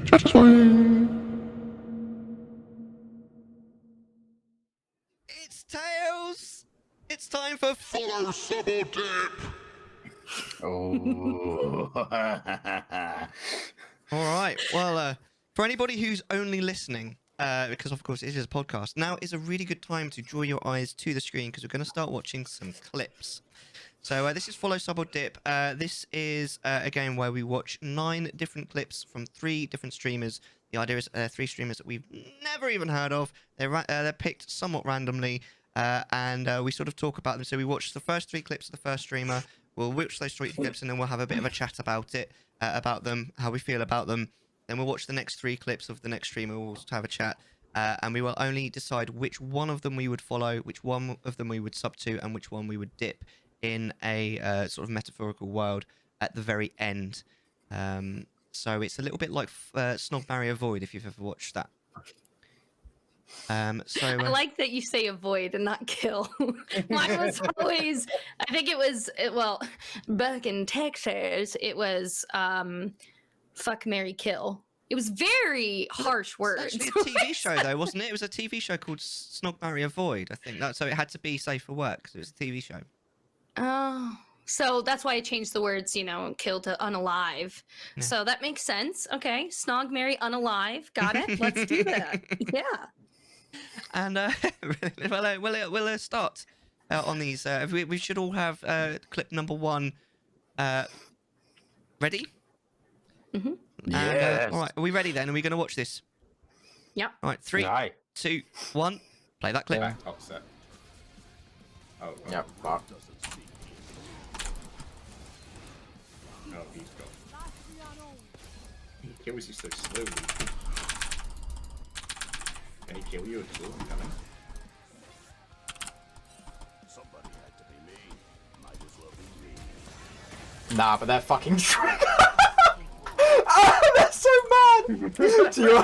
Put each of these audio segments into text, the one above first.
Chattisfying. It's Tails! It's time for Follow Subtle Dip! Oh. Alright, well, for anybody who's only listening, because of course it is a podcast, now is a really good time to draw your eyes to the screen because we're going to start watching some clips. So this is Follow Sub or Dip. This is a game where we watch 9 different clips from 3 different streamers. The idea is 3 streamers that we've never even heard of. They're picked somewhat randomly, and we sort of talk about them. So we watch the first 3 clips of the first streamer. We'll watch those 3 clips, and then we'll have a bit of a chat about it, about them, how we feel about them. Then we'll watch the next 3 clips of the next streamer. We'll have a chat, and we will only decide which one of them we would follow, which one of them we would sub to, and which one we would dip in a sort of metaphorical world at the very end. So it's a little bit like Snog, Marry, Avoid, if you've ever watched that. I like that you say avoid and not kill. Mine was always, I think it was, well, back in Texas, it was fuck, marry, kill. It was very harsh words. It's actually a TV show, though, wasn't it? It was a TV show called Snog, Marry, Avoid, I think. So it had to be safe for work, because it was a TV show. Oh, so that's why I changed the words, kill to unalive. Yeah. So that makes sense. Okay, Snog, marry, unalive. Got it. Let's do that. Yeah. And we'll start on these. We should all have clip number 1 ready? Mm-hmm. Yes. All right, are we ready then? Are we going to watch this? Yep. All right, 3, Aye. 2, 1. Play that clip. Yeah. Upset. Oh, Yep. Fuck. Oh, he's got. He kills you so slowly. Can he kill you at all? Coming? Somebody had to be me. Might as well be me. Nah, but they're fucking oh, they're so mad! Do you...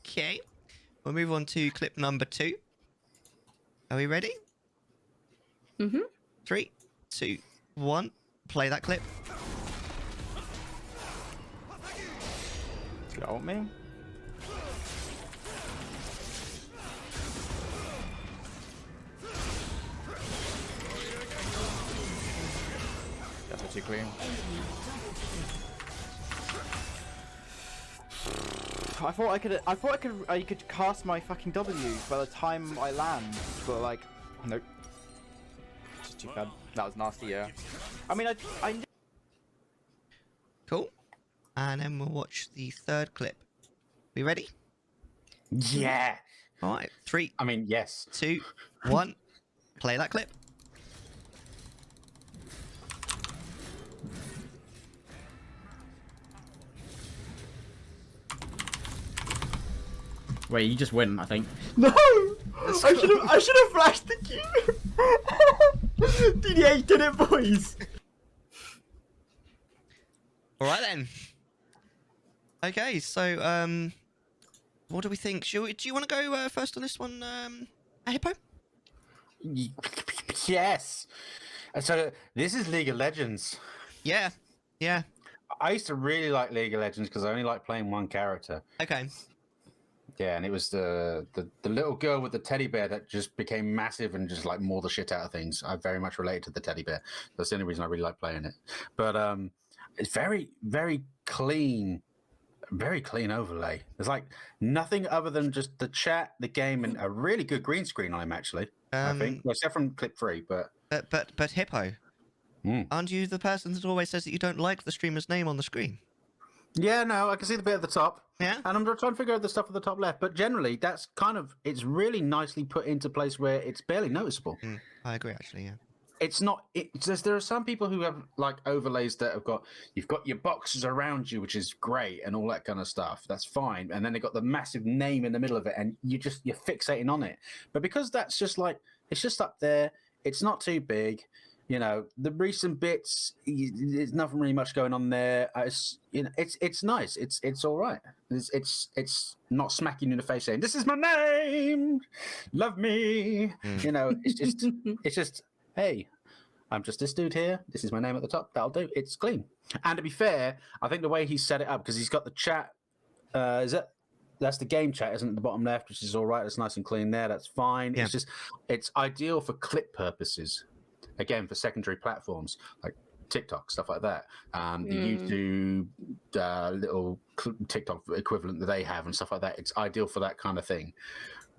Okay. We'll move on to clip number 2. Are we ready? Mm-hmm. 3, 2, 1. Play that clip. Got me? That's what you clean. I could cast my fucking W by the time I land, but like, nope. Just too bad. That was nasty, yeah. I mean, I Cool. And then we'll watch the 3rd clip. We ready? yeah. All right. 3, I mean, yes. 2, 1. Play that clip. Wait, you just win, I think. No! I should have flashed the cue. DDH did it, boys. All right then. Okay, so what do we think? Do you want to go first on this one, Hippo? Yes. So this is League of Legends. Yeah. Yeah. I used to really like League of Legends because I only like playing one character. Okay. Yeah, and it was the little girl with the teddy bear that just became massive and just like mauled the shit out of things. I very much related to the teddy bear. That's the only reason I really like playing it. But it's very, very clean overlay. There's like nothing other than just the chat, the game, and a really good green screen on him. Actually, I think. Well, except from clip 3, but Hippo, aren't you the person that always says that you don't like the streamer's name on the screen? yeah, no, I can see the bit at the top. Yeah. And I'm trying to figure out the stuff at the top left. But generally, that's it's really nicely put into place where it's barely noticeable. I agree, actually. Yeah. It's not. There are some people who have like overlays that you've got your boxes around you, which is great, and all that kind of stuff. That's fine. And then they've got the massive name in the middle of it, and you're fixating on it. But because that's just like it's just up there, it's not too big. The recent bits, there's nothing really much going on there. It's nice. It's all right. It's not smacking you in the face saying, "This is my name, love me." It's just, hey, I'm just this dude here. This is my name at the top. That'll do. It's clean. And to be fair, I think the way he set it up, because he's got the chat, that's the game chat, isn't it? At the bottom left, which is all right. It's nice and clean there. That's fine. Yeah. It's ideal for clip purposes. Again, for secondary platforms like TikTok, stuff like that. The YouTube little TikTok equivalent that they have and stuff like that. It's ideal for that kind of thing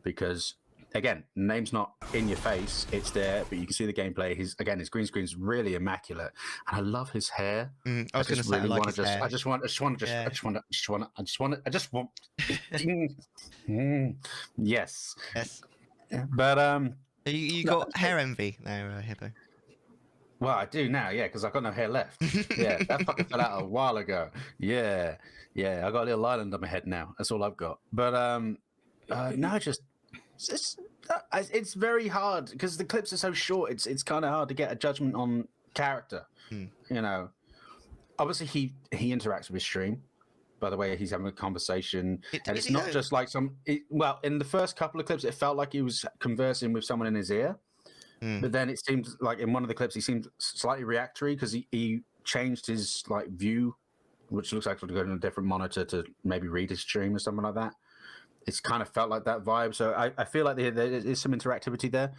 because, again, the name's not in your face. It's there, but you can see the gameplay. His green screen is really immaculate, and I love his hair. I was going to say, I like his hair. I just want. Yes. Yes. But You got hair envy there, Hippo. well, I do now, yeah, because I've got no hair left. Yeah, that fucking fell out a while ago. Yeah, I got a little island on my head now. That's all I've got. But no, it's very hard because the clips are so short. It's kind of hard to get a judgment on character. You know, obviously he interacts with his stream. By the way, he's having a conversation, and it's not just like well, in the first couple of clips, it felt like he was conversing with someone in his ear. But then it seemed like in one of the clips he seemed slightly reactory because he changed his like view, which looks like to go to a different monitor to maybe read his stream or something like that. It's kind of felt like that vibe. So I feel like there is some interactivity there.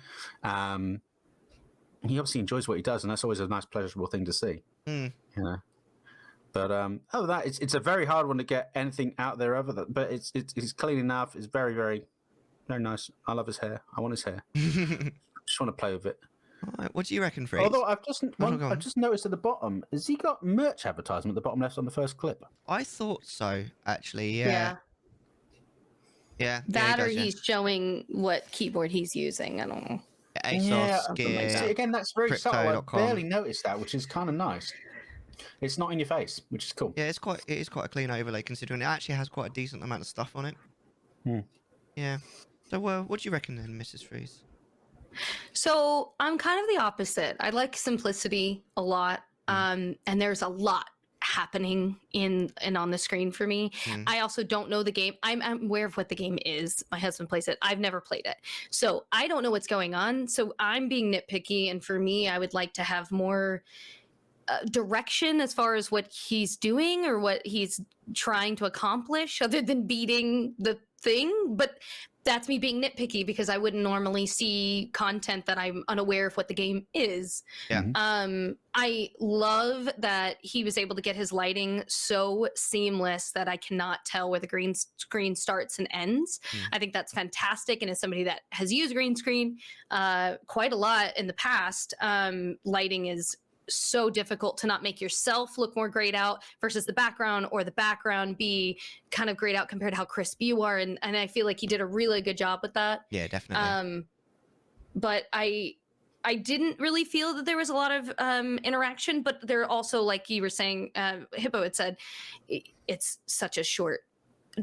He obviously enjoys what he does, and that's always a nice, pleasurable thing to see. You know. But it's a very hard one to get anything out there other than. But it's clean enough. It's very, very, very nice. I love his hair. I want his hair. Just want to play with it. All right, what do you reckon, Freeze? Although I've just noticed at the bottom, has he got merch advertisement at the bottom left on the first clip? I thought so, actually. Yeah. That or he's showing what keyboard he's using. I don't know. ASOS, Gear. See, again, that's very subtle. I Crypto.com. barely noticed that, which is kind of nice. It's not in your face, which is cool. Yeah, it is quite a clean overlay considering it actually has quite a decent amount of stuff on it. Yeah. So, what do you reckon then, Mrs. Freeze? So I'm kind of the opposite. I like simplicity a lot, and there's a lot happening in and on the screen for me. I also don't know the game. I'm aware of what the game is. My husband plays it. I've never played it, so I don't know what's going on. So I'm being nitpicky, and for me, I would like to have more direction as far as what he's doing or what he's trying to accomplish, other than beating the thing. But that's me being nitpicky because I wouldn't normally see content that I'm unaware of what the game is. Yeah. I love that he was able to get his lighting so seamless that I cannot tell where the green screen starts and ends. I think that's fantastic. And as somebody that has used green screen quite a lot in the past, lighting is so difficult to not make yourself look more grayed out versus the background, or the background be kind of grayed out compared to how crisp you are. And I feel like he did a really good job with that. Yeah, definitely. But I didn't really feel that there was a lot of interaction, but there also, like you were saying, Hippo had said, it's such a short,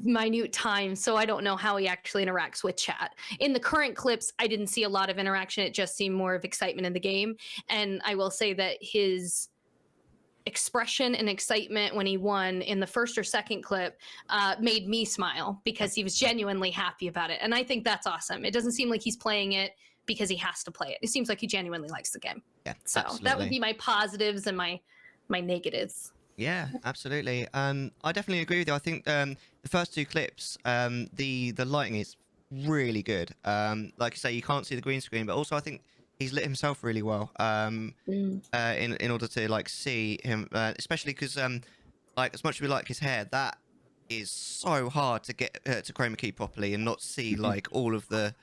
minute time, so I don't know how he actually interacts with chat. In the current clips, I didn't see a lot of interaction. It just seemed more of excitement in the game. And I will say that his expression and excitement when he won in the first or second clip made me smile because he was genuinely happy about it. And I think that's awesome. It doesn't seem like he's playing it because he has to play it. It seems like he genuinely likes the game. Yeah, so absolutely. That would be my positives and my negatives. Yeah, absolutely. I definitely agree with you. I think the first two clips, the lighting is really good. Like I say, you can't see the green screen, but also I think he's lit himself really well. In order to like see him, especially because like as much as we like his hair, that is so hard to get to chroma key properly and not see like all of the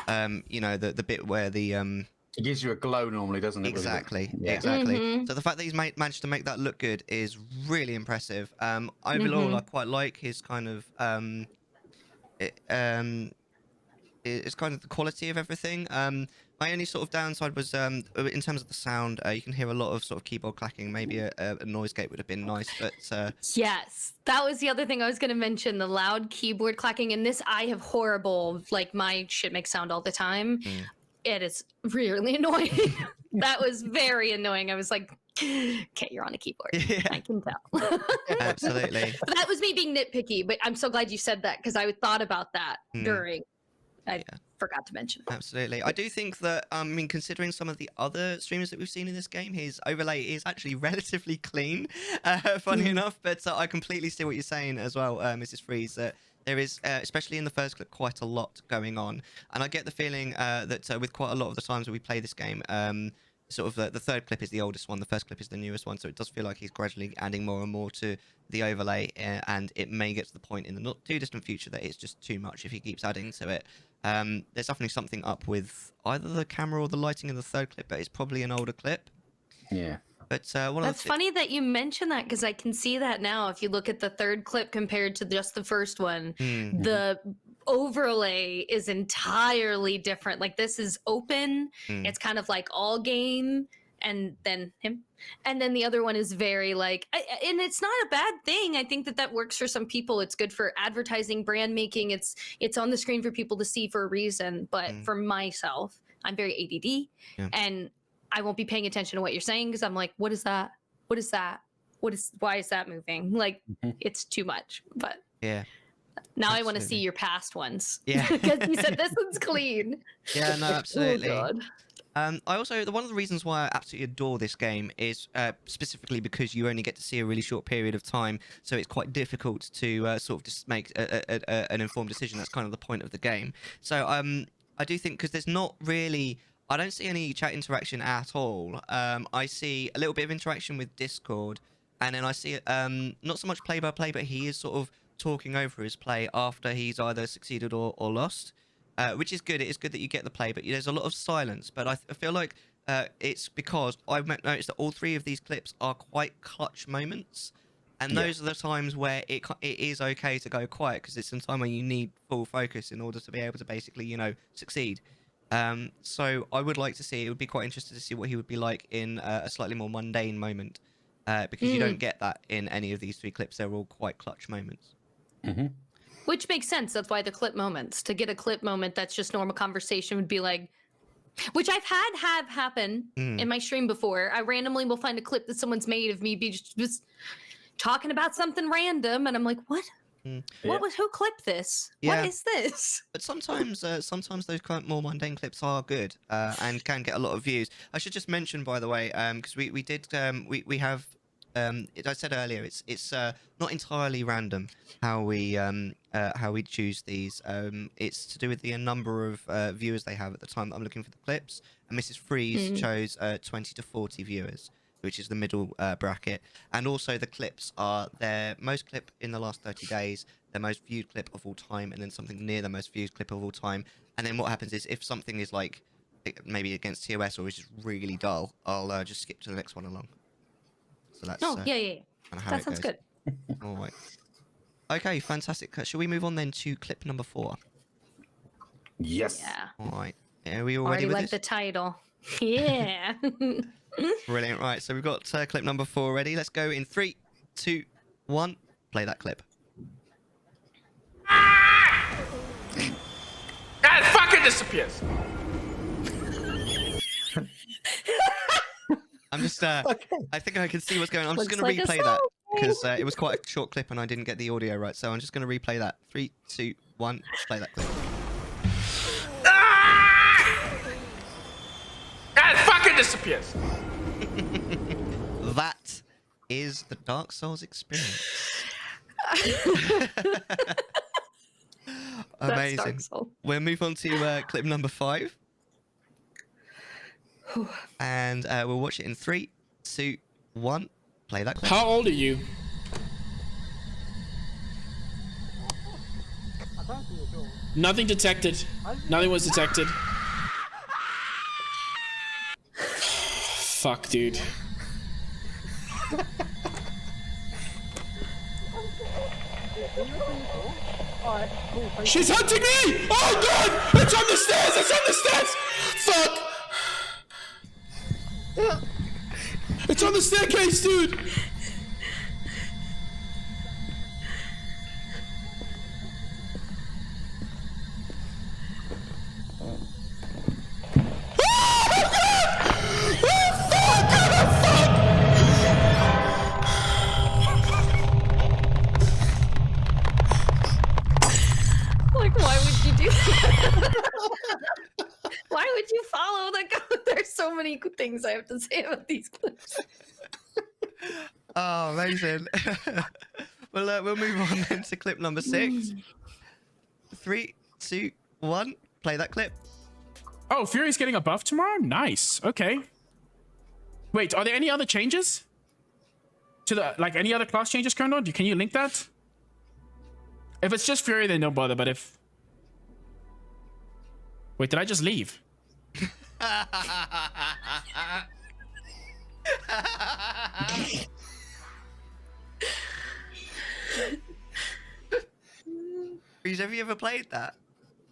the bit where the it gives you a glow normally, doesn't it? Exactly, Yeah. exactly. So the fact that he's managed to make that look good is really impressive. Overall, I quite like his kind of it's kind of the quality of everything. My only sort of downside was in terms of the sound. You can hear a lot of sort of keyboard clacking. Maybe a noise gate would have been nice, but yes, that was the other thing I was going to mention, the loud keyboard clacking. And this, I have horrible, like my shit makes sound all the time. It is really annoying. That was very annoying. I was like, okay, you're on a keyboard. Yeah. I can tell. Absolutely. But that was me being nitpicky, but I'm so glad you said that because I thought about that during I forgot to mention. Absolutely. I do think that, I mean, considering some of the other streamers that we've seen in this game, his overlay is actually relatively clean, funny enough. But I completely see what you're saying as well, Mrs. Freeze, that there is, especially in the first clip, quite a lot going on. And I get the feeling that with quite a lot of the times that we play this game, sort of the third clip is the oldest one, the first clip is the newest one, so it does feel like he's gradually adding more and more to the overlay, and it may get to the point in the not too distant future that it's just too much if he keeps adding to it. There's definitely something up with either the camera or the lighting in the third clip, but it's probably an older clip. Yeah. But That's funny that you mention that, because I can see that now. If you look at the third clip compared to just the first one, the overlay is entirely different. Like, this is open. It's kind of like all game, and then him. And then the other one is very like, and it's not a bad thing. I think that works for some people. It's good for advertising, brand making. It's on the screen for people to see for a reason. But for myself, I'm very ADD, and I won't be paying attention to what you're saying, because I'm like, what is that? What is that? Why is that moving? Like, it's too much. But yeah. Now I want to see your past ones. Yeah. Because you said this one's clean. Yeah, no, absolutely. Oh, God. I also, one of the reasons why I absolutely adore this game is specifically because you only get to see a really short period of time, so it's quite difficult to sort of just make an informed decision. That's kind of the point of the game. So I do think, because there's not really, I don't see any chat interaction at all. I see a little bit of interaction with Discord, and then I see not so much play by play, but he is sort of talking over his play after he's either succeeded or lost. Which is good. It is good that you get the play, but there's a lot of silence. But I feel like it's because I've noticed that all three of these clips are quite clutch moments, and those are the times where it is okay to go quiet, because it's a time where you need full focus in order to be able to basically, succeed. So I would like to see. It would be quite interesting to see what he would be like in a slightly more mundane moment, because you don't get that in any of these three clips. They're all quite clutch moments. Which makes sense. That's why the clip moments. To get a clip moment that's just normal conversation would be like, which I've have happen in my stream before. I randomly will find a clip that someone's made of me be just talking about something random, and I'm like, what? Who clipped this? Yeah. What is this? But sometimes those kind of more mundane clips are good and can get a lot of views. I should just mention, by the way, because we have. I said earlier, it's not entirely random how we choose these. It's to do with the number of viewers they have at the time that I'm looking for the clips. And Mrs. Freeze chose 20 to 40 viewers, which is the middle bracket. And also the clips are their most clip in the last 30 days, their most viewed clip of all time, and then something near the most viewed clip of all time. And then what happens is, if something is like maybe against TOS or is just really dull, I'll just skip to the next one along. So that's, yeah. That sounds good. All right. Okay, fantastic. Shall we move on then to clip number 4? Yes. Yeah. All right. Are we all Already ready with like this? the title. Yeah. Brilliant. Right, so we've got clip number 4 ready. Let's go in 3, 2, 1. Play that clip. God, fucking disappears. I'm just, I think I can see what's going on. I'm just going to replay that, because it was quite a short clip and I didn't get the audio right. So I'm just going to replay that. 3, 2, 1. Play that clip. God, fucking disappears. That is the Dark Souls experience. Amazing. Dark Souls. We'll move on to clip number 5. And we'll watch it in 3, 2, 1. Play that clip. How old are you? Nothing detected. Nothing was detected. Fuck, dude. She's hunting me! Oh god! It's on the stairs! It's on the stairs! Fuck! It's on the staircase, dude! Like, why would you do that? things I have to say about these clips. Oh, amazing. Well, we'll move on then to clip number 6. 3, 2, 1. Play that clip. Oh, Fury's getting a buff tomorrow? Nice. Okay. Wait, are there any other changes? To the, like, any other class changes going on? Can you link that? If it's just Fury, then don't bother, but if... Wait, did I just leave? Reese, have you ever played that?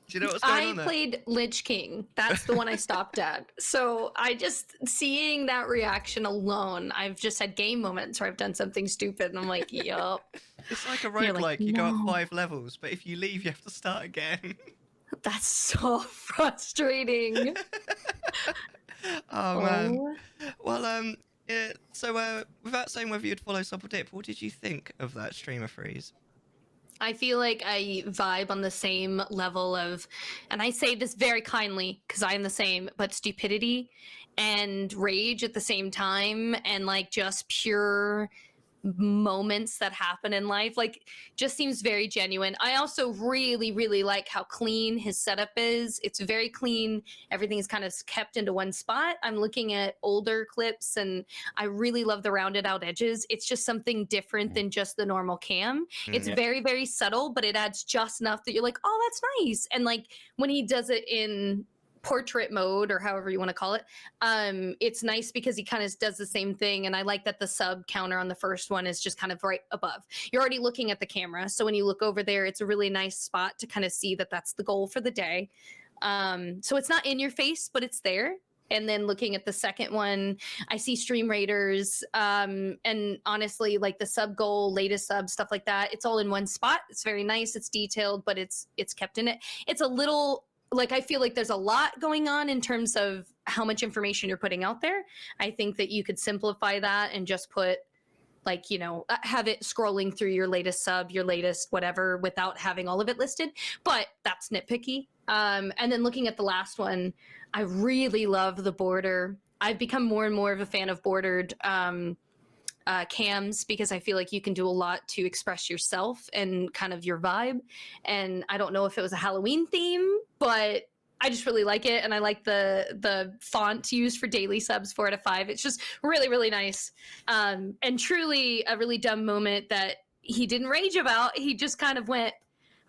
Do you know what's going on there? I played Lich King. That's the one I stopped at. So I just, seeing that reaction alone, I've just had game moments where I've done something stupid and I'm like, yup. It's like a You're roguelike. like, You go up "No." 5 levels, but if you leave, you have to start again. That's so frustrating. Oh, man. Well, yeah, so without saying whether you'd follow Sub or Dip, what did you think of that streamer freeze? I feel like I vibe on the same level of, and I say this very kindly because I am the same, but stupidity and rage at the same time, and like just pure moments that happen in life, like, just seems very genuine. I also really, really like how clean his setup is. It's very clean. Everything is kind of kept into one spot. I'm looking at older clips and I really love the rounded out edges. It's just something different than just the normal cam. It's very, very subtle, but it adds just enough that you're like, oh, that's nice. And like when he does it in portrait mode or however you want to call it, it's nice because he kind of does the same thing. And I like that the sub counter on the first one is just kind of right above. You're already looking at the camera, so when you look over there, it's a really nice spot to kind of see that that's the goal for the day. So it's not in your face, but it's there. And then looking at the second one, I see stream raiders, and honestly, like the sub goal, latest sub, stuff like that, it's all in one spot. It's very nice, it's detailed, but it's kept in it. It's a little, like, I feel like there's a lot going on in terms of how much information you're putting out there. I think that you could simplify that and just put, like, you know, have it scrolling through your latest sub, your latest whatever, without having all of it listed. But that's nitpicky. And then looking at the last one, I really love the border. I've become more and more of a fan of bordered cams because I feel like you can do a lot to express yourself and kind of your vibe. And I don't know if it was a Halloween theme, but I just really like it. And I like the font used for daily subs 4 out of 5. It's just really, really nice. And truly a really dumb moment that he didn't rage about. He just kind of went,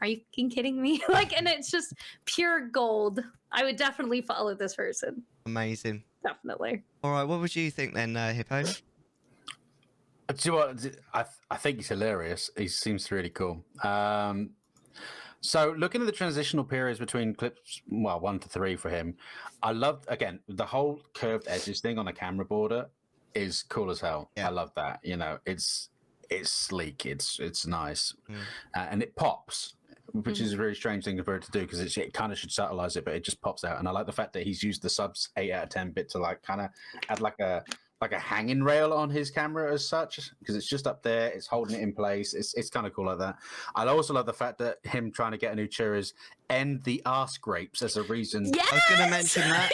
are you fucking kidding me? Like, and it's just pure gold. I would definitely follow this person. Amazing. Definitely. All right, what would you think then, Hippo? Do you know what? I think he's hilarious. He seems really cool. So looking at the transitional periods between clips, well, 1 to 3 for him, I loved, again, the whole curved edges thing on the camera border is cool as hell. Yeah. I love that. You know, it's sleek. It's nice. And it pops, which is a really strange thing for it to do because it kind of should subtleize it, but it just pops out. And I like the fact that he's used the subs 8 out of 10 bit to like kind of add like a hanging rail on his camera as such, because it's just up there, it's holding it in place. It's kind of cool like that. I also love the fact that him trying to get a new chair is end the arse grapes as a reason. Yes! I was going to mention that.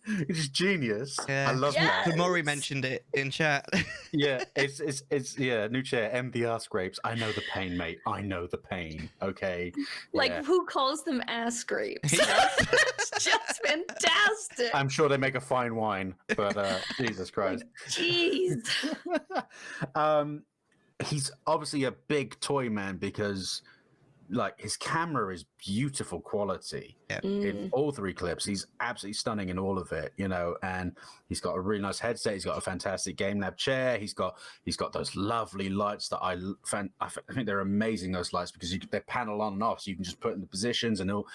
It's genius. Yeah. I love that. Tamori mentioned it in chat. Yeah, it's new chair, end the arse grapes. I know the pain, mate. I know the pain. Okay. Like, Yeah. who calls them ass grapes? It's just fantastic. I'm sure they make a fine wine, but Jesus Christ. Jeez. He's obviously a big toy man because like his camera is beautiful quality in all 3 clips. He's absolutely stunning in all of it, you know, and he's got a really nice headset. He's got a fantastic game lab chair. He's got those lovely lights that I think they're amazing, those lights, because they panel on and off, so you can just put in the positions and all.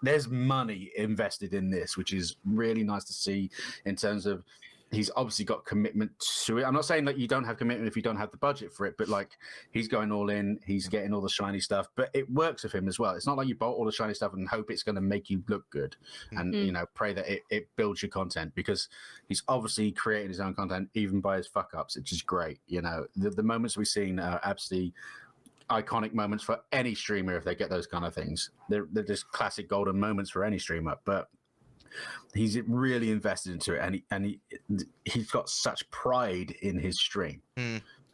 There's money invested in this, which is really nice to see in terms of he's obviously got commitment to it. I'm not saying that you don't have commitment if you don't have the budget for it, but like he's going all in, he's getting all the shiny stuff, but it works with him as well. It's not like you bought all the shiny stuff and hope it's going to make you look good and, you know, pray that it builds your content, because he's obviously creating his own content even by his fuck ups, which is great. You know, the moments we've seen are absolutely iconic moments for any streamer if they get those kind of things. They're just classic golden moments for any streamer. But He's really invested into it, and he's got such pride in his stream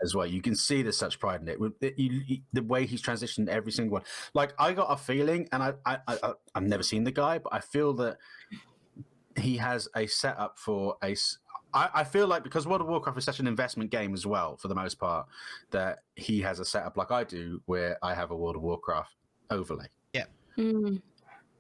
as well. You can see there's such pride in it. The way he's transitioned every single one. Like, I got a feeling, and I've never seen the guy, but I feel that he has a setup for a. I feel like, because World of Warcraft is such an investment game as well, for the most part, that he has a setup like I do, where I have a World of Warcraft overlay. Yeah.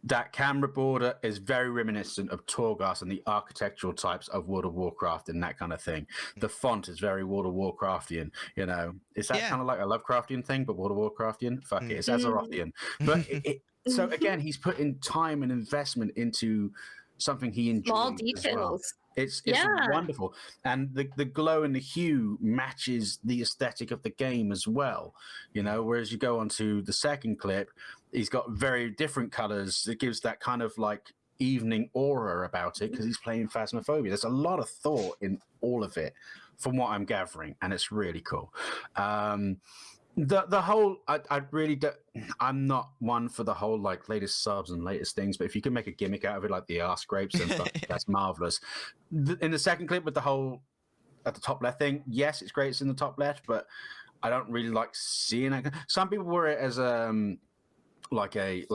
That camera border is very reminiscent of Torghast and the architectural types of World of Warcraft and that kind of thing. The font is very World of Warcraftian, you know. Is that kind of like a Lovecraftian thing, but World of Warcraftian? Fuck it, it's Azerothian. But so again, he's put in time and investment into something he enjoys. Small details. It's wonderful, and the glow and the hue matches the aesthetic of the game as well, you know. Whereas you go on to the second clip, he's got very different colors. It gives that kind of like evening aura about it because he's playing Phasmophobia. There's a lot of thought in all of it, from what I'm gathering, and it's really cool. The whole, I really don't, I'm not one for the whole like latest subs and latest things, but if you can make a gimmick out of it, like the arse scrapes, then that's marvelous. In the second clip with the whole at the top left thing, yes, it's great, it's in the top left, but I don't really like seeing it. Some people wear it as like a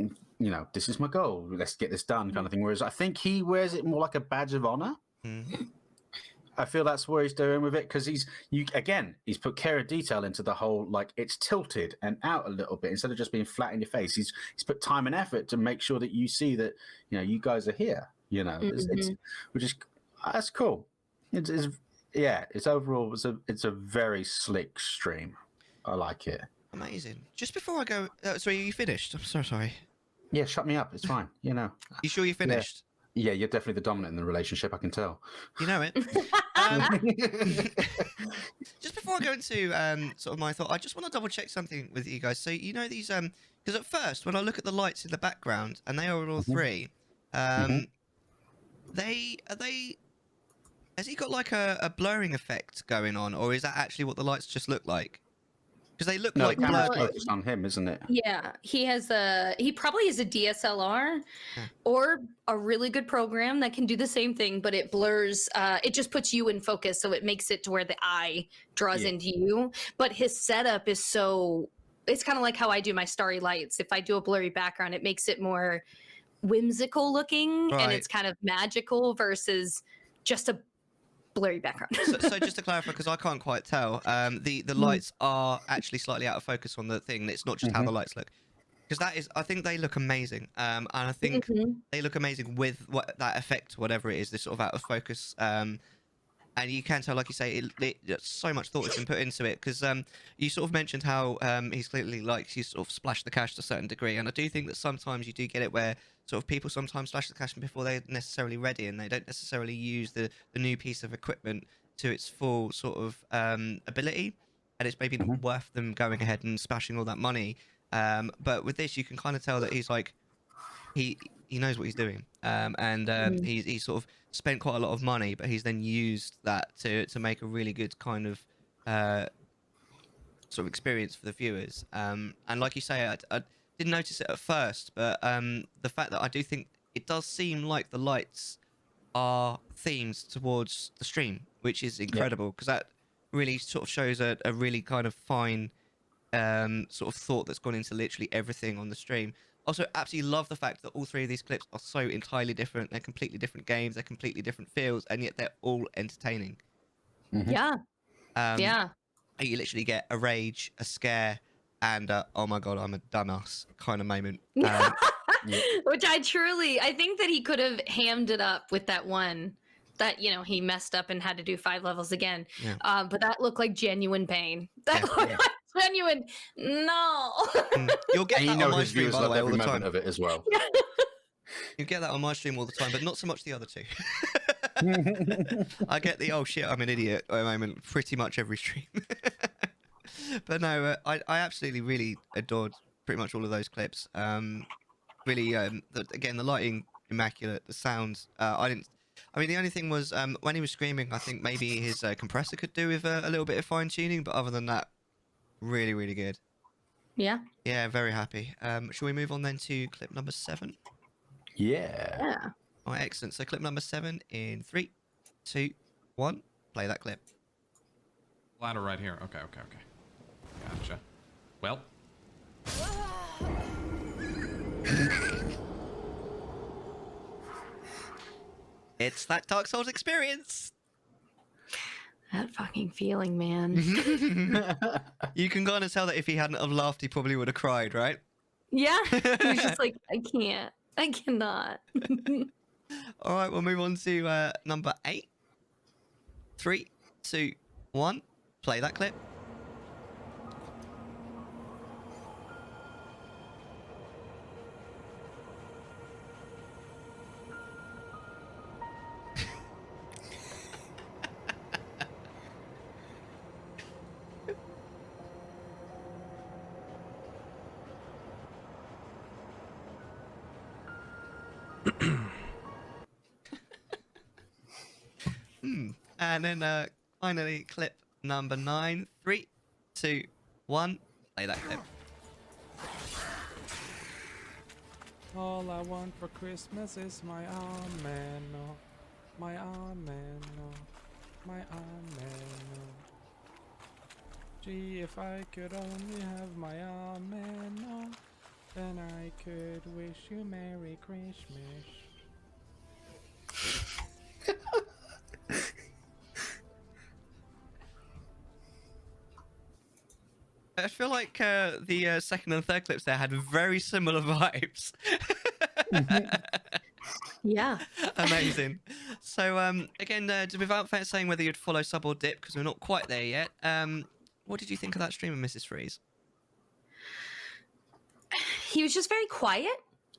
you know, this is my goal, let's get this done kind of thing, whereas I think he wears it more like a badge of honor. I feel that's where he's doing with it, because he's put care of detail into the whole, like, it's tilted and out a little bit instead of just being flat in your face. He's put time and effort to make sure that you see that, you know, you guys are here, you know. It's which is, that's cool. It's overall it's a very slick stream. I like it. Amazing. Just before I go, sorry, you finished? I'm so sorry. Yeah, shut me up. It's fine. You know. You sure you finished? Yeah, you're definitely the dominant in the relationship, I can tell. You know it. Just before I go into sort of my thought, I just want to double check something with you guys. So, you know, these because at first when I look at the lights in the background, and they are all three, has he got like a blurring effect going on, or is that actually what the lights just look like? Because they look like the camera's blurred. focused on him, isn't it? Yeah, he probably has a DSLR or a really good program that can do the same thing, but it blurs, it just puts you in focus, so it makes it to where the eye draws into you. But his setup is it's kind of like how I do my starry lights. If I do a blurry background, it makes it more whimsical looking, and it's kind of magical versus just a blurry background. So just to clarify, because I can't quite tell, the lights are actually slightly out of focus on the thing. It's not just how the lights look, because I think they look amazing, and I think they look amazing with that effect, whatever it is, this sort of out of focus. And you can tell, like you say, so much thought has been put into it, because you sort of mentioned how he's clearly likes you sort of splash the cash to a certain degree, and I do think that sometimes you do get it where sort of people sometimes splash the cash before they're necessarily ready, and they don't necessarily use the new piece of equipment to its full sort of ability, and it's maybe not worth them going ahead and splashing all that money. But with this, you can kind of tell that he's like, he knows what he's doing, and he's sort of spent quite a lot of money, but he's then used that to make a really good kind of sort of experience for the viewers. And like you say, I didn't notice it at first, but the fact that I do think it does seem like the lights are themed towards the stream, which is incredible, because that really sort of shows a really kind of fine sort of thought that's gone into literally everything on the stream. Also, absolutely love the fact that all three of these clips are so entirely different. They're completely different games. They're completely different feels, and yet they're all entertaining. Yeah. You literally get a rage, a scare, and oh my god, I'm a dumbass kind of moment. Which I think that he could have hammed it up with that one that, you know, he messed up and had to do 5 levels again. But that looked like genuine pain. That looked like genuine. No. You'll get that on my his stream, viewers by the love way, all every the moment time. of it as well. You get that on my stream all the time, but not so much the other two. I get the oh shit, I'm an idiot moment pretty much every stream. But no, I absolutely really adored pretty much all of those clips. Really, again, the lighting immaculate, the sounds. I mean, the only thing was when he was screaming, I think maybe his compressor could do with a little bit of fine tuning, but other than that, really, really good. Yeah. Yeah, very happy. Shall we move on then to clip number 7? Yeah. All right, excellent. So clip number 7 in 3, 2, 1. Play that clip. Ladder right here. Okay. Gotcha. Well. It's that Dark Souls experience. That fucking feeling, man. You can kind of tell that if he hadn't have laughed, he probably would have cried, right? Yeah. He's just like, I can't. I cannot. All right, we'll move on to number 8. 3, 2, 1. Play that clip. And then finally, clip number 9. 3, 2, 1. Play that clip. All I want for Christmas is my amen, no. My amen, no. My amen, no. Gee, if I could only have my amen, no, then I could wish you Merry Christmas. I feel like the second and third clips there had very similar vibes. Yeah. Amazing. So again, without saying whether you'd follow, sub, or dip, because we're not quite there yet, what did you think of that stream of Mrs. Freeze? He was just very quiet.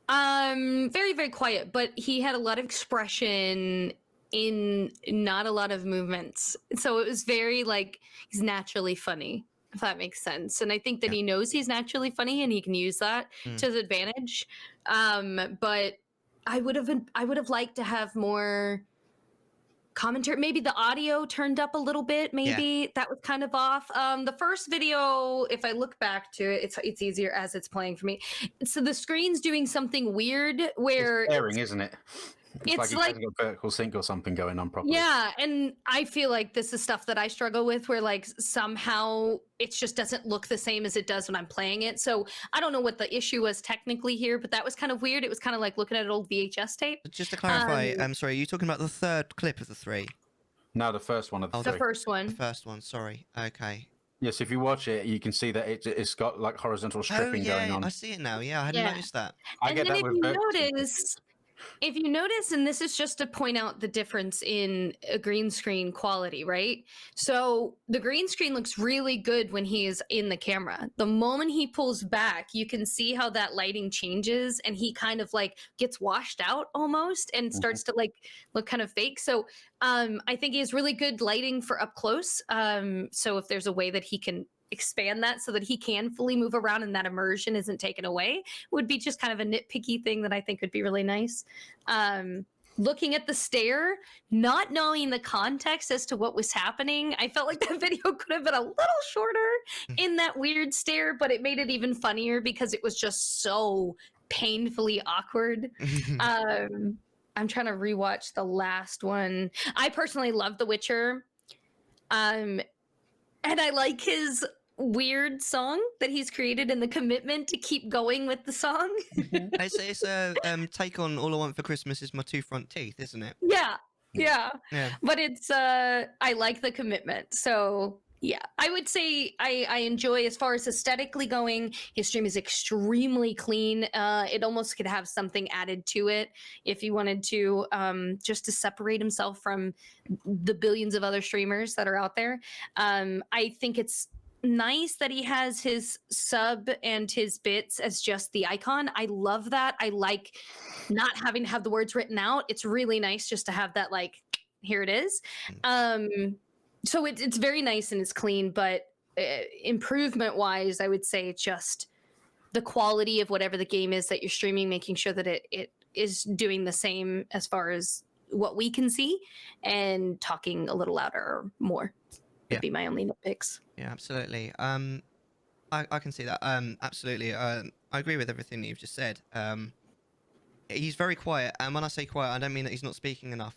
Very, very quiet, but he had a lot of expression in not a lot of movements. So it was very like, he's naturally funny, if that makes sense. And I think that he knows he's naturally funny and he can use that to his advantage. But I would have liked to have more commentary. Maybe the audio turned up a little bit. Maybe that was kind of off. The first video, if I look back to it, it's easier as it's playing for me. So the screen's doing something weird where It's airing, isn't it? It's he like hasn't got vertical sync or something going on properly. yeah, and I feel like this is stuff that I struggle with where like somehow it just doesn't look the same as it does when I'm playing it. So I don't know what the issue was technically here, but that was kind of weird. It was kind of like looking at an old VHS tape. Just to clarify, I'm sorry, are you talking about the third clip of the 3? No, the first one of the The three. first one. The first one, sorry. Okay. Yes, if you watch it, you can see that it's got like horizontal stripping going on. I see it now. Yeah, I hadn't noticed that. I And get then that if with you vertical sync. if you notice, and this is just to point out the difference in a green screen quality, right? So the green screen looks really good when he is in the camera. The moment he pulls back, you can see how that lighting changes and he kind of like gets washed out almost and starts to like look kind of fake. So I think he has really good lighting for up close. So if there's a way that he can expand that so that he can fully move around and that immersion isn't taken away, would be just kind of a nitpicky thing that I think would be really nice. Looking at the stair, not knowing the context as to what was happening, I felt like that video could have been a little shorter in that weird stare, but it made it even funnier because it was just so painfully awkward. I'm trying to rewatch the last one. I personally love The Witcher. And I like his weird song that he's created and the commitment to keep going with the song. It's a take on All I Want for Christmas Is My Two Front Teeth, isn't it? Yeah. Yeah. But it's I like the commitment. So yeah, I would say I enjoy as far as aesthetically going. His stream is extremely clean. It almost could have something added to it if he wanted to, just to separate himself from the billions of other streamers that are out there. I think it's nice that he has his sub and his bits as just the icon. I love that. I like not having to have the words written out. It's really nice just to have that, like, here it is. So it's very nice and it's clean, but improvement wise, I would say just the quality of whatever the game is that you're streaming, making sure that it is doing the same as far as what we can see and talking a little louder or more would be my only nitpicks. Yeah, absolutely. I can see that. Absolutely. I agree with everything that you've just said. He's very quiet, and when I say quiet, I don't mean that he's not speaking enough.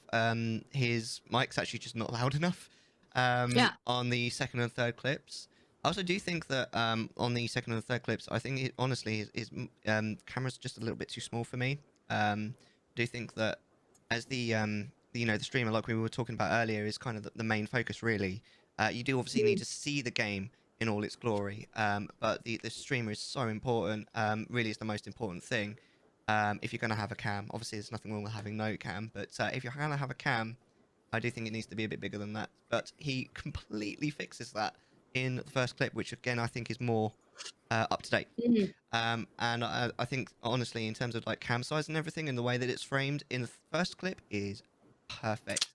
His mic's actually just not loud enough. Yeah. On the second and third clips. I also do think that on the second and third clips, I think honestly his camera's just a little bit too small for me. Do think that as the the streamer, like we were talking about earlier, is kind of the main focus really. You do obviously need to see the game in all its glory, but the streamer is so important. Really, is the most important thing. If you're going to have a cam, obviously there's nothing wrong with having no cam, but if you're going to have a cam, I do think it needs to be a bit bigger than that. But he completely fixes that in the first clip, which again I think is more up to date. Mhm. And I think honestly, in terms of like cam size and everything, and the way that it's framed in the first clip is perfect.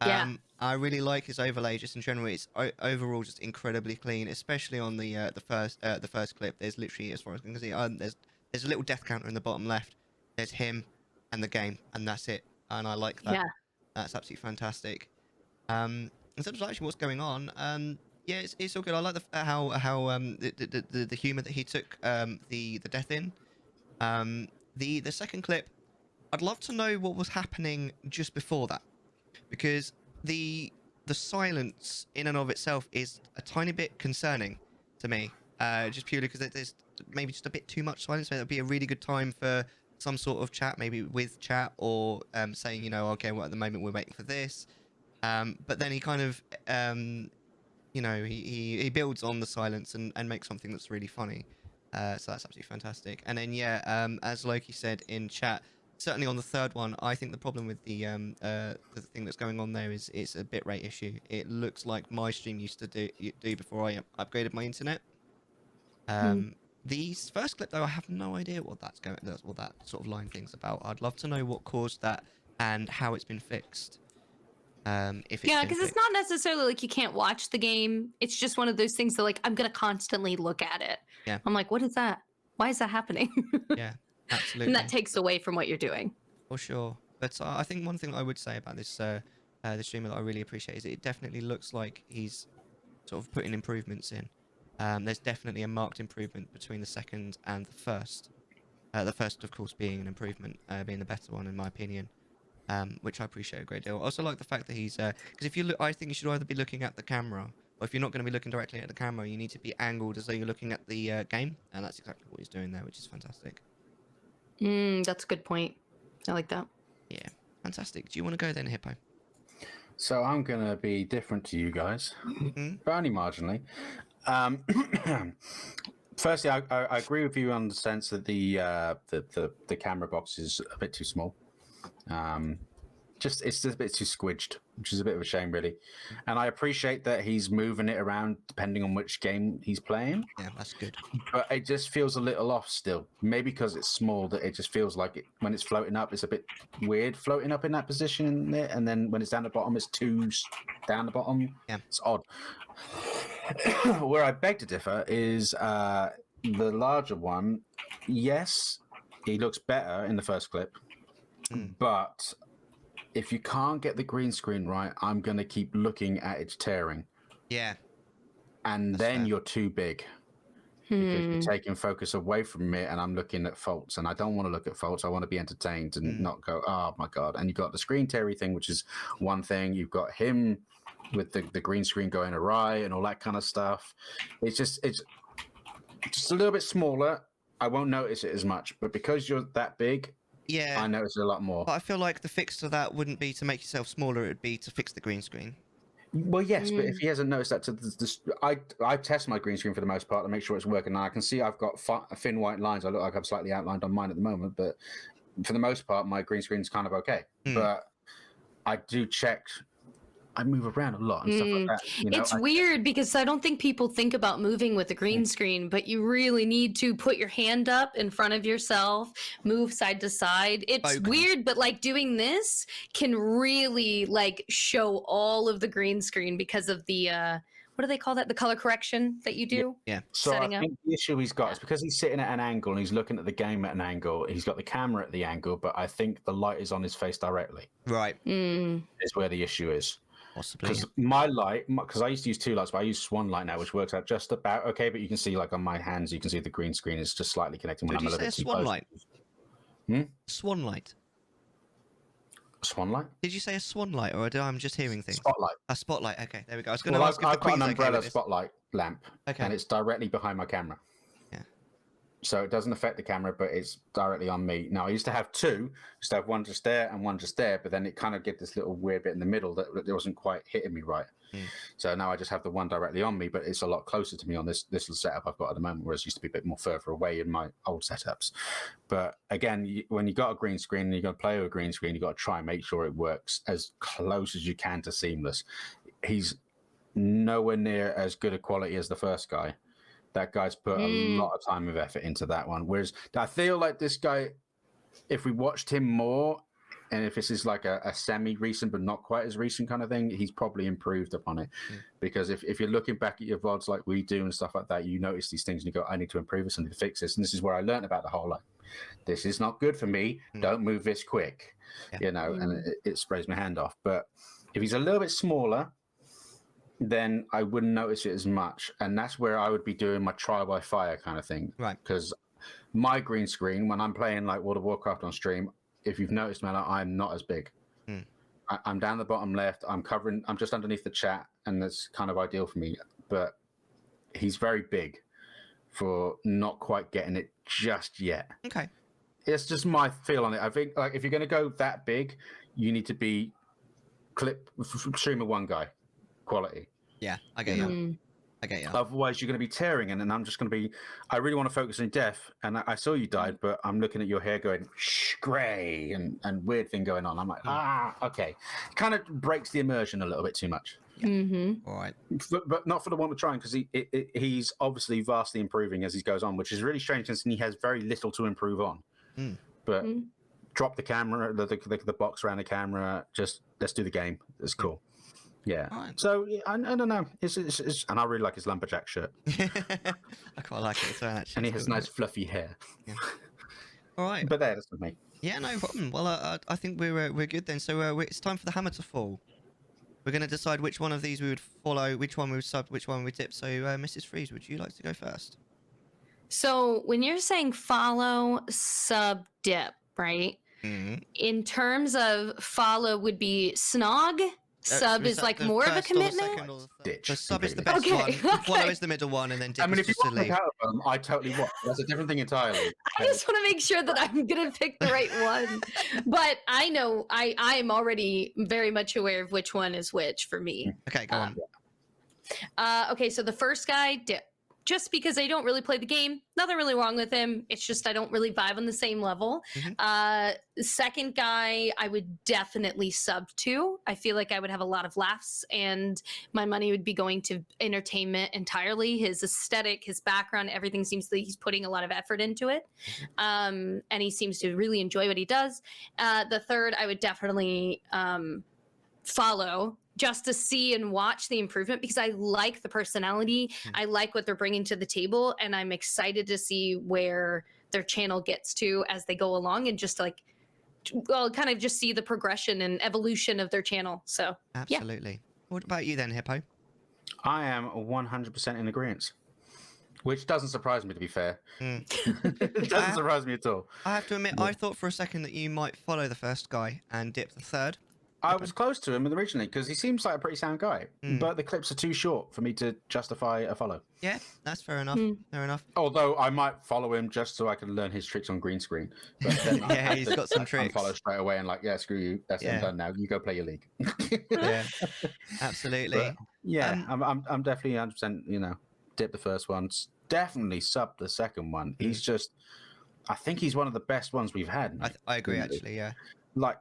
Yeah. I really like his overlay just in general. It's overall just incredibly clean, especially on the first clip. There's literally, as far as I can see, there's a little death counter in the bottom left. There's him and the game, and that's it. And I like that. Yeah. That's absolutely fantastic. In terms of actually what's going on, yeah, it's all good. I like how the humor that he took the death in. The second clip, I'd love to know what was happening just before that, because the silence in and of itself is a tiny bit concerning to me. Just purely because there's maybe just a bit too much silence. So it'd be a really good time for some sort of chat, maybe with chat, or saying, okay, well, at the moment we're waiting for this. But then he kind of, he builds on the silence and makes something that's really funny. So that's absolutely fantastic. And then, yeah, as Loki said in chat, certainly on the third one, I think the problem with the thing that's going on there is it's a bitrate issue. It looks like my stream used to do before I upgraded my internet. The first clip, though, I have no idea what that sort of line thing's about. I'd love to know what caused that and how it's been fixed. If it's Yeah, been because it's fixed. not necessarily like you can't watch the game. It's just one of those things that like I'm gonna constantly look at it. Yeah. I'm like, what is that? Why is that happening? Yeah, absolutely. And that takes away from what you're doing. For sure. But I think one thing I would say about this this streamer that I really appreciate is it definitely looks like he's sort of putting improvements in. There's definitely a marked improvement between the second and the first. The first, of course, being an improvement, being the better one in my opinion, which I appreciate a great deal. I also like the fact that he's because if you look, I think you should either be looking at the camera, or if you're not going to be looking directly at the camera, you need to be angled as though you're looking at the game, and that's exactly what he's doing there, which is fantastic. That's a good point. I like that. Yeah, fantastic. Do you want to go then, Hippo? So I'm going to be different to you guys, but only marginally. Firstly, I agree with you on the sense that the camera box is a bit too small. It's just a bit too squidged, which is a bit of a shame, really. And I appreciate that he's moving it around depending on which game he's playing. Yeah, that's good. But it just feels a little off still. Maybe because it's small, that it just feels like it, when it's floating up, it's a bit weird floating up in that position there. And then when it's down the bottom, it's too down the bottom. Yeah. It's odd. Where I beg to differ is the larger one. Yes, he looks better in the first clip. But if you can't get the green screen right, I'm going to keep looking at its tearing. Yeah. And That's then fair. you're too big. Because you're taking focus away from me and I'm looking at faults. And I don't want to look at faults. I want to be entertained and not go, oh my God. And you've got the screen tearing thing, which is one thing. You've got him with the green screen going awry and all that kind of stuff. It's just a little bit smaller. I won't notice it as much. But because you're that big, Yeah. I notice it a lot more. But I feel like the fix to that wouldn't be to make yourself smaller, it would be to fix the green screen. Well, yes, but if he hasn't noticed that, I test my green screen for the most part to make sure it's working. Now I can see I've got thin white lines. I look like I'm slightly outlined on mine at the moment, but for the most part, my green screen's kind of okay. But I do check. I move around a lot and stuff like that. It's weird because I don't think people think about moving with the green screen, but you really need to put your hand up in front of yourself, move side to side. It's weird, but like doing this can really like show all of the green screen because of the what do they call that? The color correction that you do? Yeah. So I setting up. think the issue he's got is because he's sitting at an angle and he's looking at the game at an angle. He's got the camera at the angle, but I think the light is on his face directly. Right. Is where the issue is. Possibly. Because my light, because I used to use two lights, but I use one light now, which works out just about okay. But you can see, like on my hands, you can see the green screen is just slightly connecting when Did I'm a you little say bit a too swan close. light? Swanlight. Swanlight? Did you say a swanlight, or I'm just hearing things? Spotlight. A spotlight. Okay, there we go. I was going to Well, ask if the I've got Queen's an okay umbrella with this. spotlight lamp, Okay. and it's directly behind my camera. Yeah. So it doesn't affect the camera, but it's directly on me. Now, I used to have two. I used to have one just there and one just there, but then it kind of get this little weird bit in the middle that wasn't quite hitting me right. So now I just have the one directly on me, but it's a lot closer to me on this little setup I've got at the moment, whereas it used to be a bit more further away in my old setups. But again, when you got a green screen and you're going to play with a green screen, you got to try and make sure it works as close as you can to seamless. He's nowhere near as good a quality as the first guy. That guy's put a lot of time and effort into that one. Whereas I feel like this guy, if we watched him more, and if this is like a semi-recent but not quite as recent kind of thing, he's probably improved upon it. Because if you're looking back at your VODs like we do and stuff like that, you notice these things and you go, I need to improve this, I need to fix this. And this is where I learned about the whole, like, this is not good for me. Don't move this quick, you know, and it sprays my hand off. But if he's a little bit smaller, then I wouldn't notice it as much. And that's where I would be doing my trial by fire kind of thing. Right. Because my green screen, when I'm playing like World of Warcraft on stream, if you've noticed, Mellar, I'm not as big. I'm down the bottom left. I'm just underneath the chat, and that's kind of ideal for me. But he's very big for not quite getting it just yet. Okay. It's just my feel on it. I think like if you're going to go that big, you need to be streamer one guy quality. Yeah, I get you. I get you. Otherwise, you're going to be tearing, and I'm just going to be. I really want to focus on death, and I saw you died, but I'm looking at your hair going grey and weird thing going on. I'm like, okay, kind of breaks the immersion a little bit too much. All right. But not for the want of trying, because he's obviously vastly improving as he goes on, which is really strange since he has very little to improve on. But drop the camera, the box around the camera. Just let's do the game. It's cool. Yeah. Right. So I don't know. It's and I really like his lumberjack shirt. I quite like it as well, actually. And he has nice fluffy hair. Yeah. All right. But that's for me. Yeah, no problem. Well, I think we're good then. So it's time for the hammer to fall. We're going to decide which one of these we would follow, which one we would sub, which one we would dip. So, Mrs. Freeze, would you like to go first? So when you're saying follow, sub, dip, right? In terms of follow would be snog. Sub is like more of a commitment. The sub is the best one. Follow is the middle one, and then dip is if you just want to pick out of them, I totally want. That's a different thing entirely. I just want to make sure that I'm gonna pick the right one. But I know I am already very much aware of which one is which for me. Okay, go on. Okay, so the first guy, dip. Just because I don't really play the game, nothing really wrong with him. It's just I don't really vibe on the same level. Second guy, I would definitely sub to. I feel like I would have a lot of laughs, and my money would be going to entertainment entirely. His aesthetic, his background, everything seems that he's putting a lot of effort into it, and he seems to really enjoy what he does. The third, I would definitely follow, just to see and watch the improvement, because I like the personality. I like what they're bringing to the table, and I'm excited to see where their channel gets to as they go along, and just like, well, kind of just see the progression and evolution of their channel. So absolutely. Yeah. What about you then, Hippo? I am 100% in agreement, which doesn't surprise me, to be fair. It doesn't surprise me at all. I have to admit, I thought for a second that you might follow the first guy and dip the third. I was close to him originally because he seems like a pretty sound guy, but the clips are too short for me to justify a follow. Yeah, that's fair enough. Fair enough. Although I might follow him just so I can learn his tricks on green screen. But then yeah, he's got some tricks. Follow straight away and like, yeah, screw you. That's done now. You go play your league. Yeah, absolutely. But, yeah, I'm definitely 100%. You know, dip the first one. Definitely sub the second one. He's just, I think he's one of the best ones we've had. I agree, actually. Yeah. Like.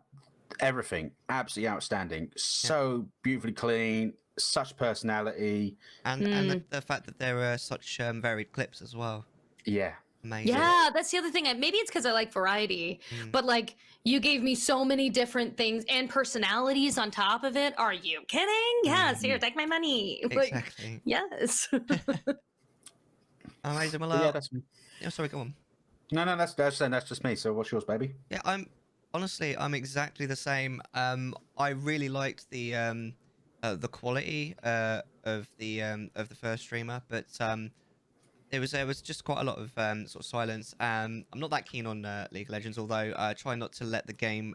Everything absolutely outstanding, so beautifully clean, such personality, and the fact that there are such varied clips as well. Yeah, amazing. Yeah, that's the other thing. Maybe it's because I like variety, but like you gave me so many different things and personalities on top of it. Are you kidding? Yes, here, take my money. Exactly. Like, yes. Amazing. Well, yeah, that's me. Yeah, sorry, go on. No, that's just me. So what's yours, baby? Yeah, honestly, I'm exactly the same. I really liked the quality of the first streamer, but there was just quite a lot of sort of silence. I'm not that keen on League of Legends, although I try not to let the game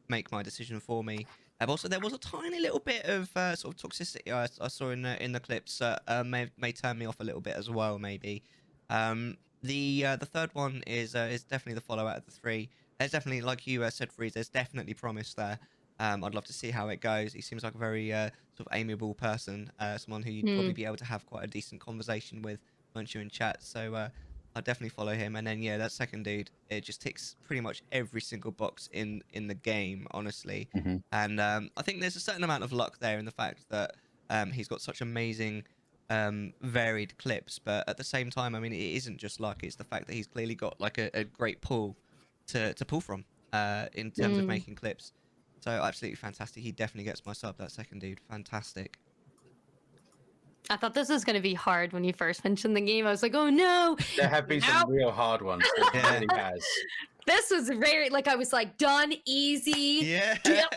make my decision for me. Also, there was a tiny little bit of sort of toxicity I saw in the clips that may turn me off a little bit as well, maybe. The third one is definitely the follow out of the three. There's definitely, like you said, Freeze, there's definitely promise there. I'd love to see how it goes. He seems like a very sort of amiable person, someone who you'd probably be able to have quite a decent conversation with once you're in chat. So I'll definitely follow him. And then, yeah, that second dude, it just ticks pretty much every single box in the game, honestly. And I think there's a certain amount of luck there in the fact that he's got such amazing varied clips. But at the same time, I mean, it isn't just luck. It's the fact that he's clearly got like a great pool to pull from in terms of making clips. So absolutely fantastic. He definitely gets my sub, that second dude. Fantastic. I thought this was going to be hard when you first mentioned the game. I was like, oh no. There have been some real hard ones. It really has. This was very, like, I was like, done, easy. Yeah. Yep.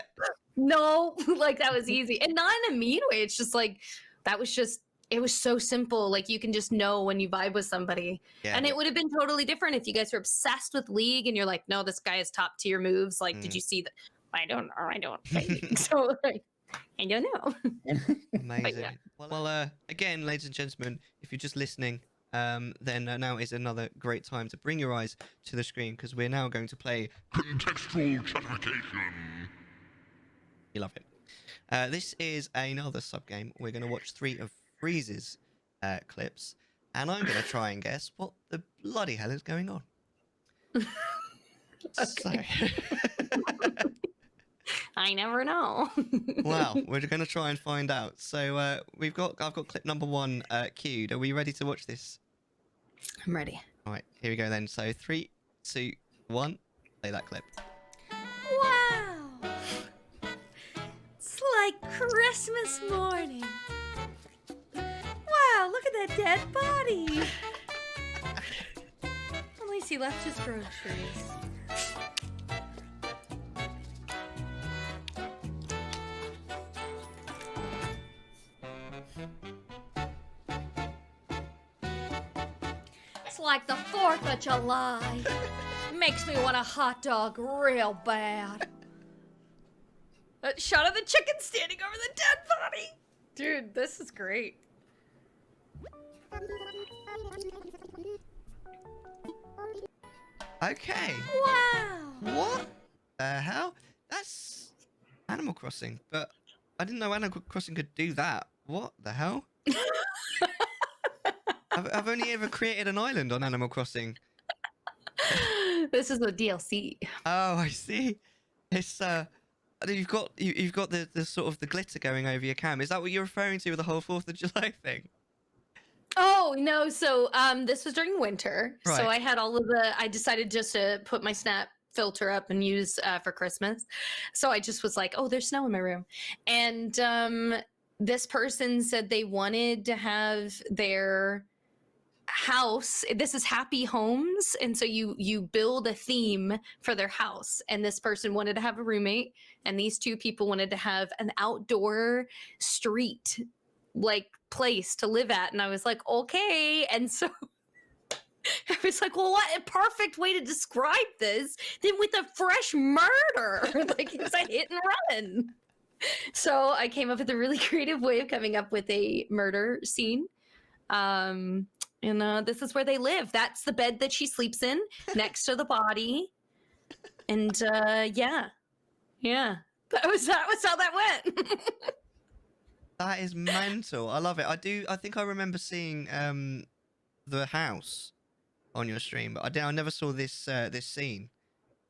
No, like that was easy. And not in a mean way. It's just like, that was just, it was so simple. Like you can just know when you vibe with somebody. Yeah. And it would have been totally different if you guys were obsessed with League and you're like, no, this guy has top tier moves. Like, did you see that? I don't know. I don't think so. Like, I don't know. Amazing. yeah. Well, again, ladies and gentlemen, if you're just listening, then now is another great time to bring your eyes to the screen because we're now going to play Contextual Chattification. You love it. This is another sub-game. We're going to watch 3 of Freeze's clips, and I'm going to try and guess what the bloody hell is going on. Okay. So... I never know. Wow, we're going to try and find out. So I've got clip number 1 queued. Are we ready to watch this? I'm ready. All right, here we go then. So 3, 2, 1, play that clip. Wow! It's like Christmas morning. Wow, look at that dead body. At least he left his groceries. It's like the 4th of July. Makes me want a hot dog real bad. That shot of the chicken standing over the dead body. Dude, this is great. Okay. Wow. What the hell? That's Animal Crossing, but I didn't know Animal Crossing could do that. What the hell? I've only ever created an island on Animal Crossing. This is the DLC. Oh, I see. It's you've got the sort of the glitter going over your cam. Is that what you're referring to with the whole 4th of July thing? Oh no, so this was during winter. Right. So I had all of I decided just to put my snap filter up and use for Christmas. So I just was like, oh, there's snow in my room. And this person said they wanted to have their house, this is happy homes, and so you build a theme for their house, and this person wanted to have a roommate, and these 2 people wanted to have an outdoor street like place to live at. And I was like, okay. And so I was like, well, what a perfect way to describe this than with a fresh murder. Like it's a hit and run. So I came up with a really creative way of coming up with a murder scene. And this is where they live. That's the bed that she sleeps in next to the body. And yeah. That was how that went. That is mental. I love it. I think I remember seeing the house on your stream, but I never saw this this scene.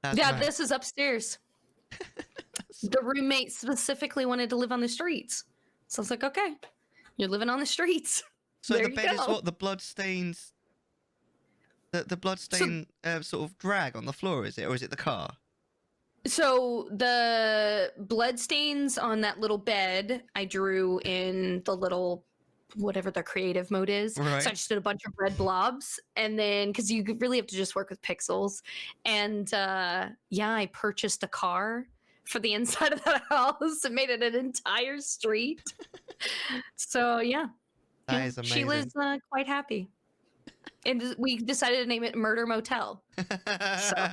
That's yeah, mad. this is upstairs. The roommate specifically wanted to live on the streets. So I was like, okay, you're living on the streets. So there the you bed is go. what the bloodstains. The bloodstain sort of drag on the floor, is it, or is it the car? So the blood stains on that little bed I drew in the little whatever the creative mode is. Right. So I just did a bunch of red blobs, and then because you really have to just work with pixels. And yeah, I purchased a car for the inside of that house and made it an entire street. So yeah. That is amazing. She was quite happy. And we decided to name it Murder Motel. So,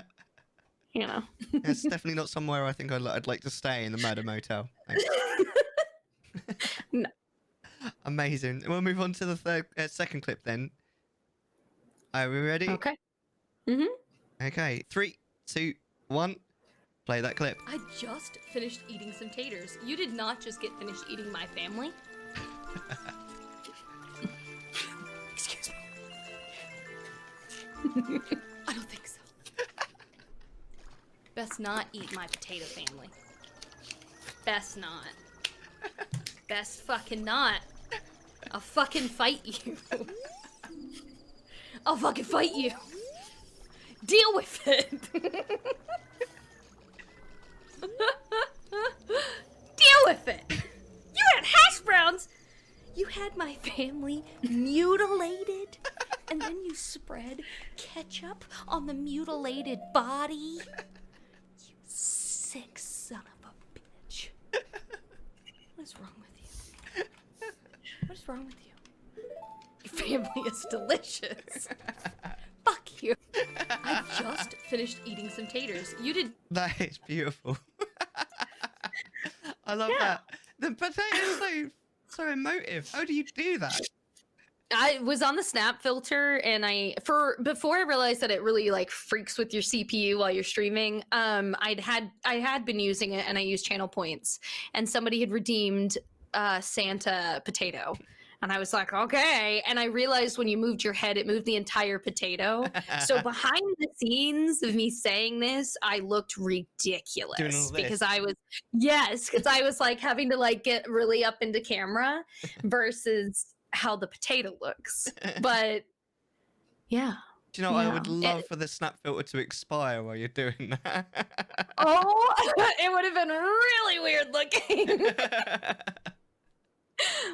you know. It's definitely not somewhere I think I'd like to stay in the Murder Motel. Thanks. No. Amazing. We'll move on to the second clip then. Are we ready? Okay. Mm-hmm. Okay. 3, 2, 1. Play that clip. I just finished eating some taters. You did not just get finished eating my family. Excuse me. I don't think so. Best not eat my potato family. Best not. Best fucking not. I'll fucking fight you. I'll fucking fight you. Deal with it. Deal with it. You had hash browns. You had my family mutilated. And then you spread ketchup on the mutilated body. You sick son of a bitch. What is wrong with you? What is wrong with you? Your family is delicious. Fuck you. I just finished eating some taters. You did. That is beautiful. I love that. The potato so emotive. How do you do that? I was on the snap filter, and before I realized that it really like freaks with your CPU while you're streaming. I had been using it, and I used channel points, and somebody had redeemed Santa potato, and I was like, okay. And I realized when you moved your head, it moved the entire potato. So behind the scenes of me saying this, I looked ridiculous because I was like having to like get really up into camera versus how the potato looks. But yeah. Do you know, I would love for the snap filter to expire while you're doing that. Oh, it would have been really weird looking.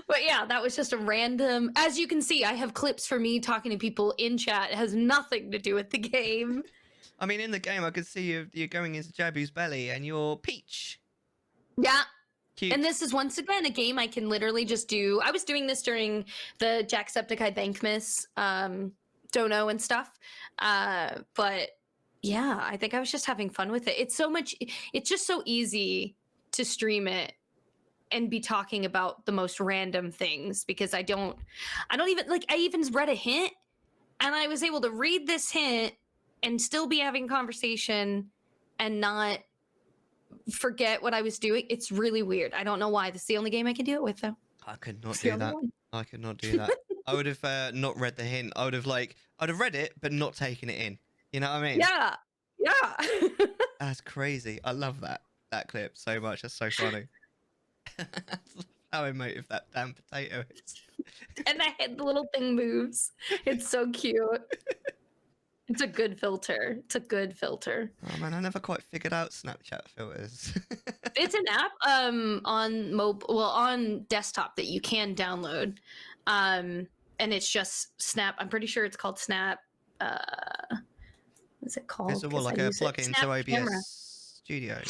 But yeah, that was just a random. As you can see, I have clips for me talking to people in chat. It has nothing to do with the game. I mean, in the game, I could see you're going into Jabu's belly and you're Peach. Yeah. Cute. And this is once again a game I can literally just do. I was doing this during the Jacksepticeye Thankmas dono and stuff. But yeah, I think I was just having fun with it. It's just so easy to stream it and be talking about the most random things because I don't even like, I even read a hint and I was able to read this hint and still be having conversation and not forget what I was doing. It's really weird. I don't know why. This is the only game I can do it with, though. I could not do that. I could not do that. I would have not read the hint. I'd have read it, but not taken it in. You know what I mean? Yeah. Yeah. That's crazy. I love that clip so much. That's so funny. How emotive that damn potato is. And the little thing moves. It's so cute. It's a good filter. It's a good filter. Oh man, I never quite figured out Snapchat filters. It's an app on desktop that you can download. And it's just Snap. I'm pretty sure it's called Snap. What's it called? It's a plugin to OBS Camera. Studio.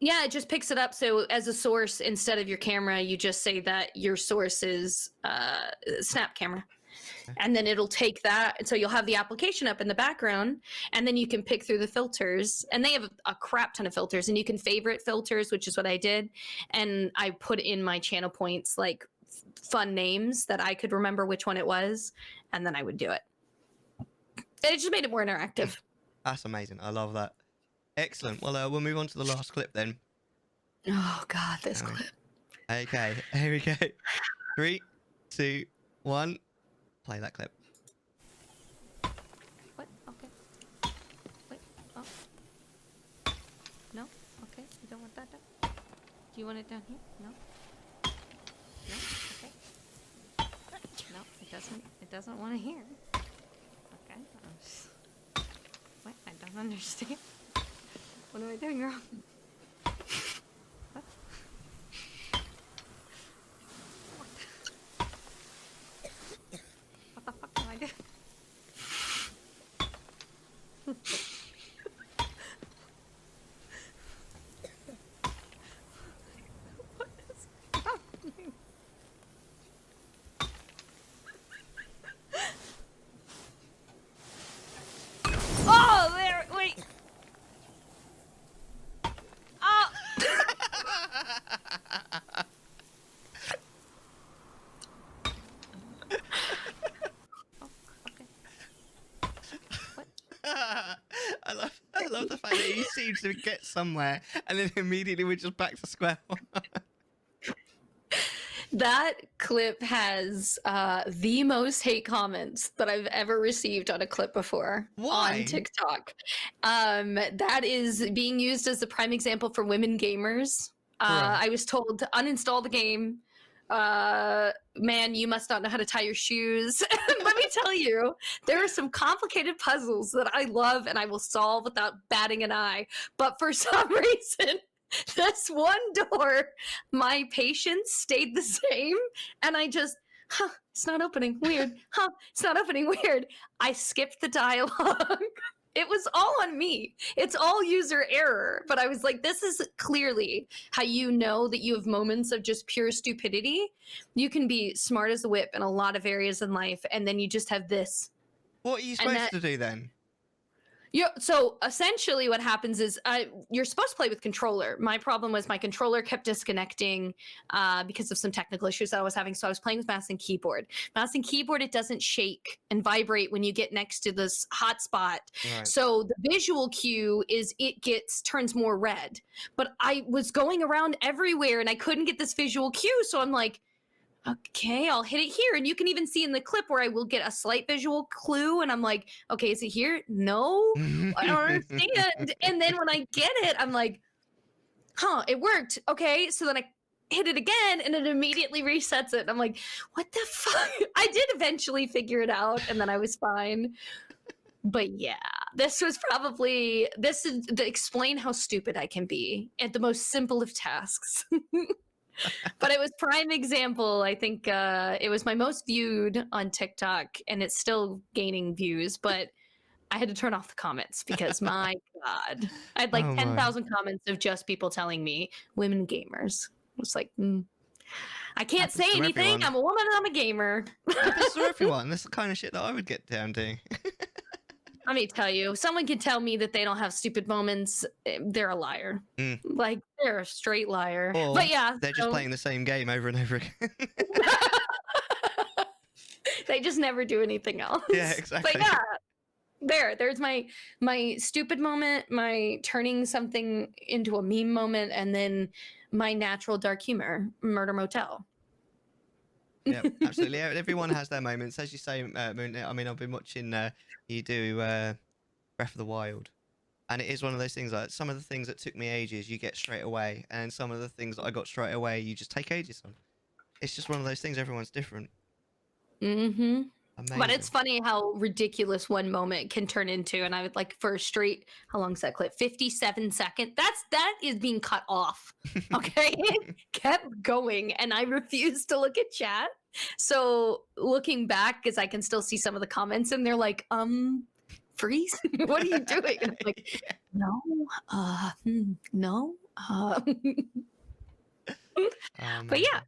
Yeah, it just picks it up. So as a source, instead of your camera, you just say that your source is Snap camera. And then it'll take that. And so you'll have the application up in the background, and then you can pick through the filters. And they have a crap ton of filters, and you can favorite filters, which is what I did. And I put in my channel points, like fun names that I could remember which one it was. And then I would do it. And it just made it more interactive. That's amazing. I love that. Excellent. Well, we'll move on to the last clip then. Oh, God, this clip. Okay, here we go. 3, 2, 1. Play that clip. What? Okay. Wait. Oh. No? Okay. You don't want that down? Do you want it down here? No? No? Okay. No, it doesn't want to hear. Okay. What? I don't understand. What am I doing wrong? What? What the fuck am I doing? What is happening? seem to get somewhere, and then immediately we're just back to square one. That clip has the most hate comments that I've ever received on a clip before. Why? On TikTok. That is being used as the prime example for women gamers. Right. I was told to uninstall the game. Man, you must not know how to tie your shoes. Let me tell you, there are some complicated puzzles that I love and I will solve without batting an eye. But for some reason, this one door, my patience stayed the same, and I just, it's not opening. Weird. It's not opening. Weird. I skipped the dialogue. It was all on me. It's all user error. But I was like, this is clearly how you know that you have moments of just pure stupidity. You can be smart as a whip in a lot of areas in life, and then you just have this. What are you supposed to do then? Yeah, so essentially what happens is you're supposed to play with controller. My problem was my controller kept disconnecting because of some technical issues that I was having. So I was playing with mouse and keyboard. Mouse and keyboard, it doesn't shake and vibrate when you get next to this hotspot. Right. So the visual cue is turns more red. But I was going around everywhere and I couldn't get this visual cue. So I'm like, okay, I'll hit it here. And you can even see in the clip where I will get a slight visual clue. And I'm like, okay, is it here? No, I don't understand. And then when I get it, I'm like, it worked. Okay. So then I hit it again and it immediately resets it. And I'm like, what the fuck? I did eventually figure it out and then I was fine. But yeah, this is to explain how stupid I can be at the most simple of tasks. But it was prime example. I think it was my most viewed on TikTok, and it's still gaining views. But I had to turn off the comments because my God, I had like 10,000 comments of just people telling me women gamers. I was like, I can't say anything. Everyone. I'm a woman. I'm a gamer. Happens to everyone. That's the kind of shit that I would get down to. Let me tell you, someone can tell me that they don't have stupid moments. They're a liar. Like, they're a straight liar. Or but yeah. they're just playing the same game over and over again. They just never do anything else. Yeah, exactly. But yeah, there's my stupid moment, my turning something into a meme moment, and then my natural dark humor, Murder Motel. Yeah, absolutely. Everyone has their moments. As you say, Moon, I mean, I've been watching you do Breath of the Wild. And it is one of those things, like some of the things that took me ages, you get straight away. And some of the things that I got straight away, you just take ages on. It's just one of those things. Everyone's different. Mm-hmm. Amazing. But it's funny how ridiculous one moment can turn into. And I would like for a straight, how long's that clip? 57 seconds. That is being cut off. Okay. It kept going. And I refused to look at chat. So looking back, because I can still see some of the comments and they're like, freeze? What are you doing? And I'm like, no, no. But yeah.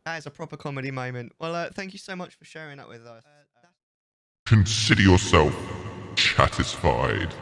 That is a proper comedy moment. Well, thank you so much for sharing that with us. Consider yourself Chattisfied.